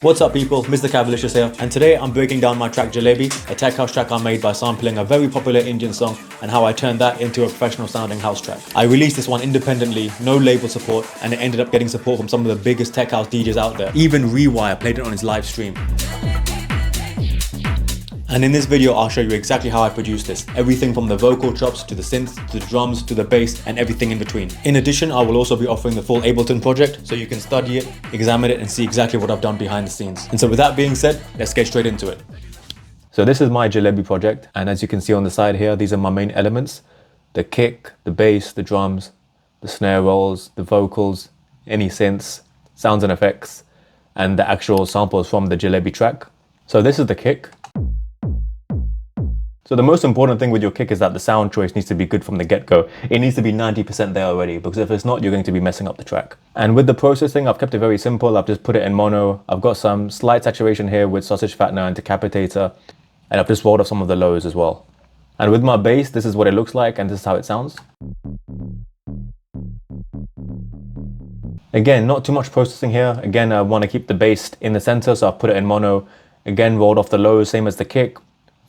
What's up people, Mr. Cavalicious here, and today I'm breaking down my track Jalebi, a tech house track I made by sampling a very popular Indian song and how I turned that into a professional sounding house track. I released this one independently, no label support, and it ended up getting support from some of the biggest tech house DJs out there. Even Rewire played it on his live stream. And in this video, I'll show you exactly how I produced this. Everything from the vocal chops, to the synths, to the drums, to the bass, and everything in between. In addition, I will also be offering the full Ableton project, so you can study it, examine it, and see exactly what I've done behind the scenes. And so with that being said, let's get straight into it. So this is my Jalebi project, and as you can see on the side here, these are my main elements. The kick, the bass, the drums, the snare rolls, the vocals, any synths, sounds and effects, and the actual samples from the Jalebi track. So this is the kick. So the most important thing with your kick is that the sound choice needs to be good from the get-go. It needs to be 90% there already, because if it's not, you're going to be messing up the track. And with the processing, I've kept it very simple. I've just put it in mono. I've got some slight saturation here with sausage Fattener and Decapitator, and I've just rolled off some of the lows as well. And with my bass, this is what it looks like, and this is how it sounds. Again, not too much processing here. Again, I want to keep the bass in the center, so I've put it in mono. Again, rolled off the lows, same as the kick.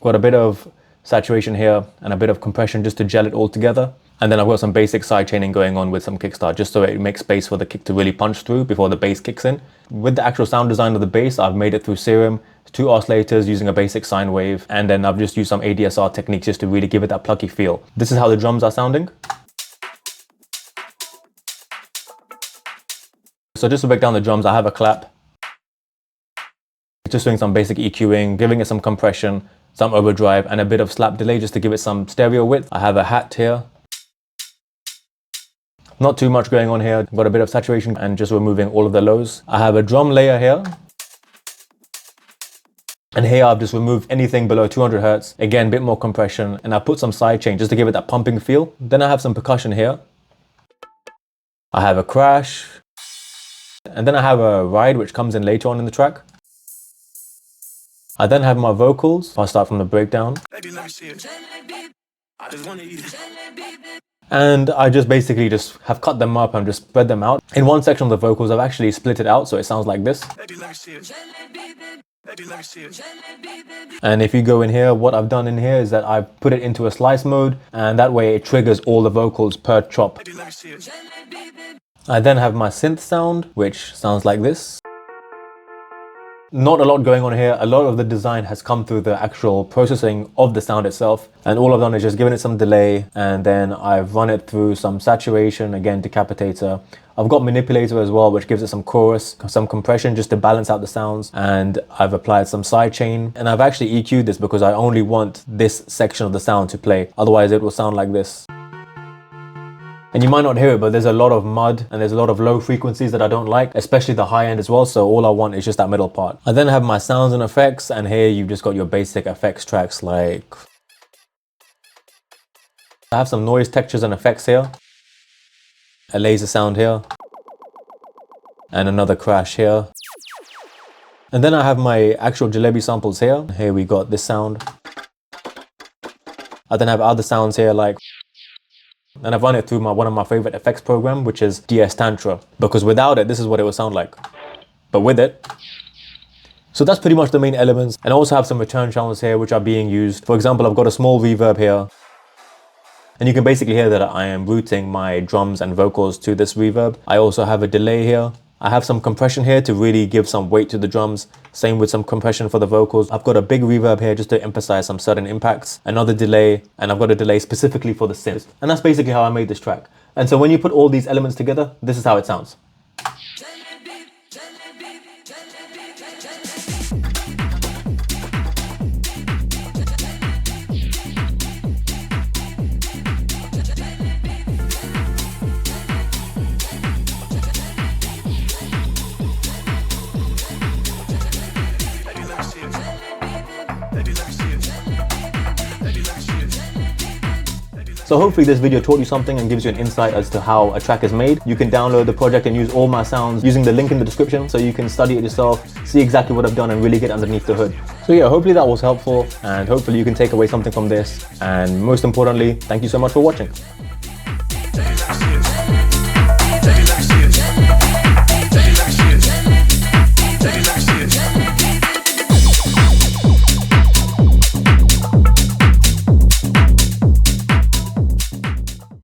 Got a bit of saturation here and a bit of compression just to gel it all together. And then I've got some basic side chaining going on with some Kickstart, just so it makes space for the kick to really punch through before the bass kicks in. With the actual sound design of the bass, I've made it through Serum, 2 oscillators using a basic sine wave, and then I've just used some ADSR techniques just to really give it that plucky feel. This is how the drums are sounding. So just to break down the drums, I have a clap. Just doing some basic EQing, giving it some compression, some overdrive, and a bit of slap delay just to give it some stereo width. I have a hat here. Not too much going on here. Got a bit of saturation and just removing all of the lows. I have a drum layer here. And here I've just removed anything below 200 Hertz. Again, a bit more compression. And I put some sidechain just to give it that pumping feel. Then I have some percussion here. I have a crash. And then I have a ride which comes in later on in the track. I then have my vocals. I'll start from the breakdown. And I just basically just have cut them up and just spread them out. In one section of the vocals, I've actually split it out, so it sounds like this. And if you go in here, what I've done in here is that I've put it into a slice mode, and that way it triggers all the vocals per chop. I then have my synth sound, which sounds like this. Not a lot going on here. A lot of the design has come through the actual processing of the sound itself, and all I've done is just given it some delay, and then I've run it through some saturation, again Decapitator. I've got Manipulator as well, which gives it some chorus, some compression just to balance out the sounds, and I've applied some sidechain, and I've actually EQ'd this because I only want this section of the sound to play, otherwise it will sound like this. And you might not hear it, but there's a lot of mud and there's a lot of low frequencies that I don't like, especially the high end as well. So all I want is just that middle part. I then have my sounds and effects, and here you've just got your basic effects tracks like... I have some noise textures and effects here. A laser sound here. And another crash here. And then I have my actual Jalebi samples here. Here we got this sound. I then have other sounds here like... And I've run it through one of my favorite effects program, which is DS Tantra, because without it, this is what it would sound like, but with it. So that's pretty much the main elements. And I also have some return channels here, which are being used. For example, I've got a small reverb here, and you can basically hear that I am routing my drums and vocals to this reverb. I also have a delay here. I have some compression here to really give some weight to the drums. Same with some compression for the vocals. I've got a big reverb here just to emphasize some sudden impacts. Another delay, and I've got a delay specifically for the synth. And that's basically how I made this track. And so when you put all these elements together, this is how it sounds. So hopefully this video taught you something and gives you an insight as to how a track is made. You can download the project and use all my sounds using the link in the description, so you can study it yourself, see exactly what I've done and really get underneath the hood. So yeah, hopefully that was helpful, and hopefully you can take away something from this. And most importantly, thank you so much for watching.